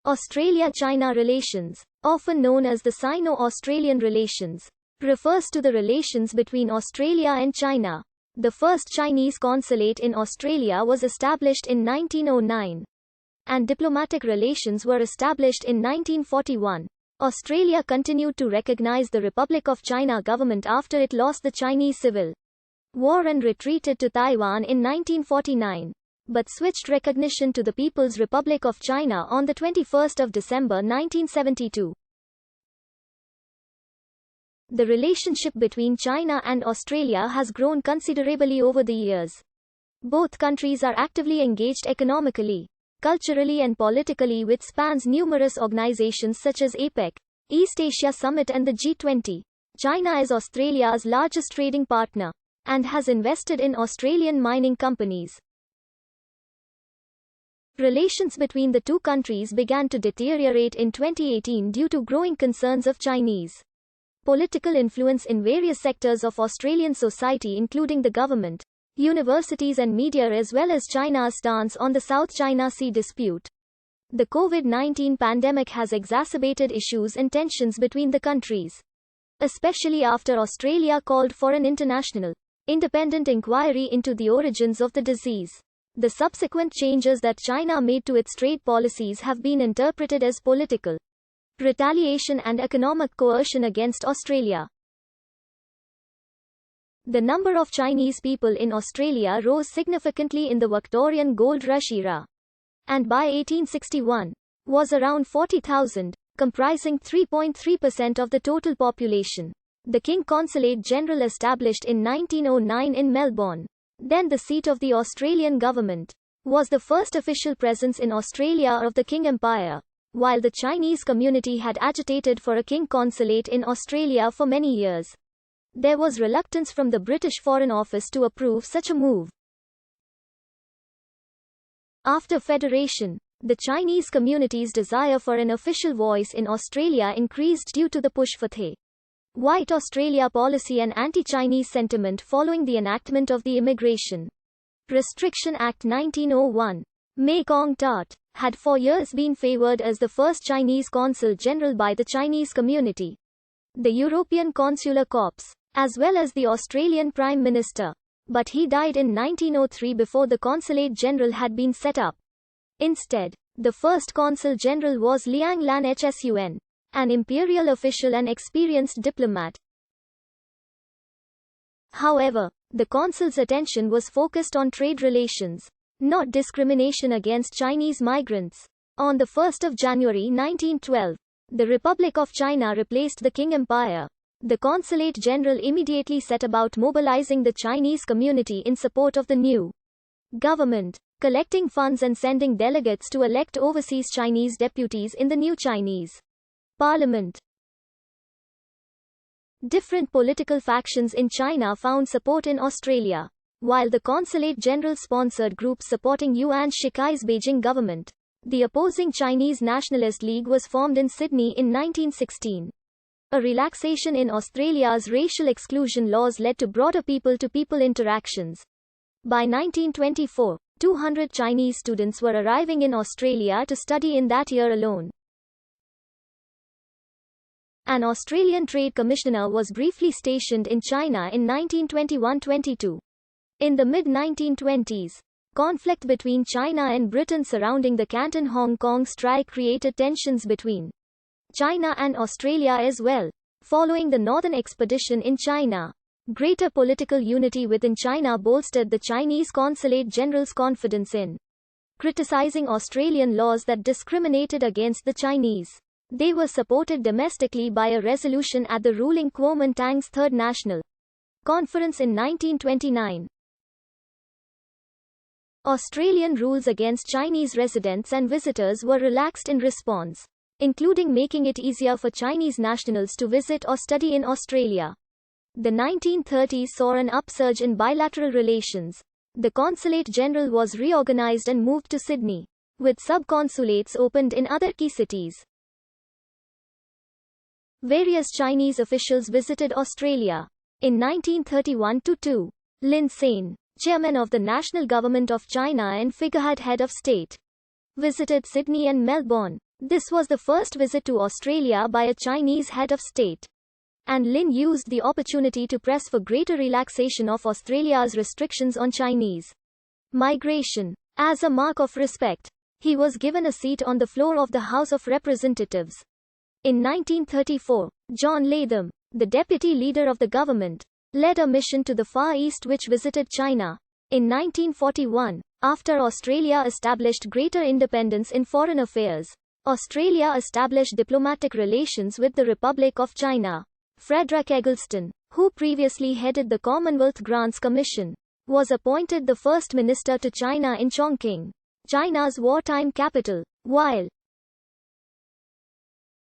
Australia-China relations, often known as the Sino-Australian relations, refers to the relations between Australia and China. The first Chinese consulate in Australia was established in 1909, and diplomatic relations were established in 1941. Australia continued to recognize the Republic of China government after it lost the Chinese Civil War and retreated to Taiwan in 1949, but switched recognition to the People's Republic of China on the 21st of December 1972. The relationship between China and Australia has grown considerably over the years. Both countries are actively engaged economically, culturally and politically, which spans numerous organizations such as APEC, East Asia Summit and the G20. China is Australia's largest trading partner, and has invested in Australian mining companies. Relations between the two countries began to deteriorate in 2018 due to growing concerns of Chinese political influence in various sectors of Australian society, including the government, universities and media, as well as China's stance on the South China Sea dispute. The COVID-19 pandemic has exacerbated issues and tensions between the countries, especially after Australia called for an international, independent inquiry into the origins of the disease. The subsequent changes that China made to its trade policies have been interpreted as political retaliation and economic coercion against Australia. The number of Chinese people in Australia rose significantly in the Victorian Gold Rush era, and by 1861, was around 40,000, comprising 3.3% of the total population. The King Consulate General, established in 1909 in Melbourne, then the seat of the Australian government, was the first official presence in Australia of the Qing Empire. While the Chinese community had agitated for a King Consulate in Australia for many years, there was reluctance from the British Foreign Office to approve such a move. After federation, the Chinese community's desire for an official voice in Australia increased due to the push for the White Australia policy and anti-Chinese sentiment following the enactment of the Immigration Restriction Act 1901. Mei Kong-tat had for years been favoured as the first Chinese consul general by the Chinese community, the European Consular Corps, as well as the Australian Prime Minister. But he died in 1903 before the Consulate General had been set up. Instead, the first Consul General was Liang Lan Hsun, an imperial official and experienced diplomat. However, the consul's attention was focused on trade relations, not discrimination against Chinese migrants. On the 1st of January 1912, the Republic of China replaced the Qing Empire. The Consulate General immediately set about mobilizing the Chinese community in support of the new government, collecting funds and sending delegates to elect overseas Chinese deputies in the new Chinese Parliament. Different political factions in China found support in Australia, while the Consulate General sponsored groups supporting Yuan Shikai's Beijing government. The opposing Chinese Nationalist League was formed in Sydney in 1916. A relaxation in Australia's racial exclusion laws led to broader people-to-people interactions. By 1924, 200 Chinese students were arriving in Australia to study in that year alone. An Australian Trade Commissioner was briefly stationed in China in 1921-22. In the mid-1920s, conflict between China and Britain surrounding the Canton-Hong Kong strike created tensions between China and Australia as well. Following the Northern Expedition in China, greater political unity within China bolstered the Chinese Consulate General's confidence in criticizing Australian laws that discriminated against the Chinese. They were supported domestically by a resolution at the ruling Kuomintang's Third National Conference in 1929. Australian rules against Chinese residents and visitors were relaxed in response, including making it easier for Chinese nationals to visit or study in Australia. The 1930s saw an upsurge in bilateral relations. The Consulate General was reorganized and moved to Sydney, with sub-consulates opened in other key cities. Various Chinese officials visited Australia. In 1931-2, Lin Sein, chairman of the National Government of China and figurehead head of state, visited Sydney and Melbourne. This was the first visit to Australia by a Chinese head of state. And Lin used the opportunity to press for greater relaxation of Australia's restrictions on Chinese migration. As a mark of respect, he was given a seat on the floor of the House of Representatives. In 1934, John Latham, the deputy leader of the government, led a mission to the Far East which visited China. In 1941, after Australia established greater independence in foreign affairs, Australia established diplomatic relations with the Republic of China. Frederick Eggleston, who previously headed the Commonwealth Grants Commission, was appointed the first minister to China in Chongqing, China's wartime capital, while